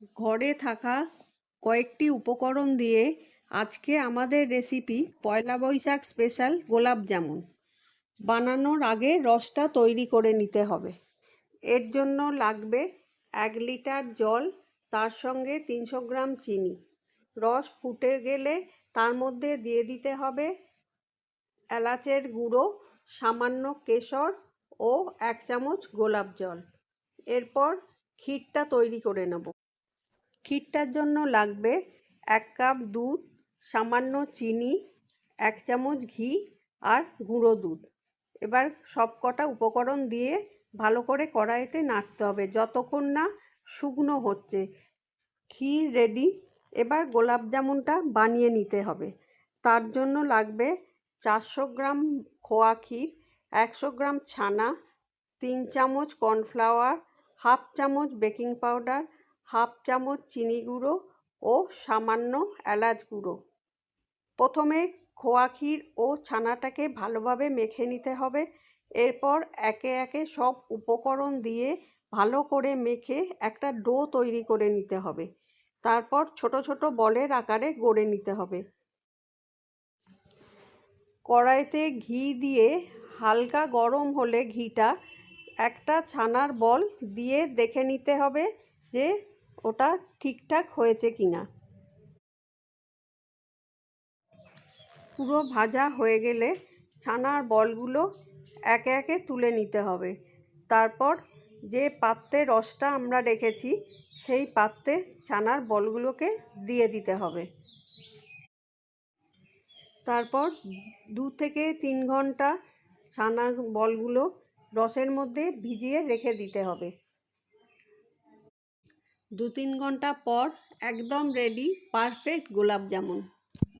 ঘরে থাকা কয়েকটি উপকরণ দিয়ে আজকে আমাদের রেসিপি পয়লা বৈশাখ স্পেশাল গোলাপ জামুন। বানানোর আগে রসটা তৈরি করে নিতে হবে। এর জন্য লাগবে 1 লিটার জল, তার সঙ্গে 300 গ্রাম চিনি। রস ফুটে গেলে তার মধ্যে দিয়ে দিতে হবে এলাচের গুঁড়ো, সামান্য কেশর ও 1 চামচ গোলাপ জল। এরপর ক্ষীরটা তৈরি করে নেব। ক্ষীরটার জন্য লাগবে 1 কাপ দুধ, সামান্য চিনি, 1 চামচ ঘি আর গুঁড়ো দুধ। এবার সব কটা উপকরণ দিয়ে ভালো করে কড়াইতে নাড়তে হবে যতক্ষণ না শুকনো হচ্ছে। ক্ষীর রেডি। এবার গোলাপ জামুনটা বানিয়ে নিতে হবে। তার জন্য লাগবে 400 গ্রাম খোয়া ক্ষীর, 100 গ্রাম ছানা, 3 চামচ কর্নফ্লাওয়ার, হাফ চামচ বেকিং পাউডার, হাফ চামচ চিনি গুঁড়ো ও সামান্য এলাচ গুঁড়ো। প্রথমে খোয়া ক্ষীর ও ছানাটাকে ভালোভাবে মেখে নিতে হবে। এরপর একে একে সব উপকরণ দিয়ে ভালো করে মেখে একটা ডো তৈরি করে নিতে হবে। তারপর ছোট ছোট বলের আকারে গড়ে নিতে হবে। কড়াইতে ঘি দিয়ে হালকা গরম হলে ঘিটা একটা ছানার বল দিয়ে দেখে নিতে হবে যে ওটা ঠিকঠাক হয়েছে কিনা। পুরো ভাজা হয়ে গেলে ছানার বলগুলো একে একে তুলে নিতে হবে। তারপর যে পাত্রে রসটা আমরা রেখেছি সেই পাত্রে ছানার বলগুলোকে দিয়ে দিতে হবে। তারপর 2 থেকে 3 ঘন্টা ছানার বলগুলো রসের মধ্যে ভিজিয়ে রেখে দিতে হবে। 2-3 ঘন্টা পর একদম রেডি পারফেক্ট গোলাপ জামুন।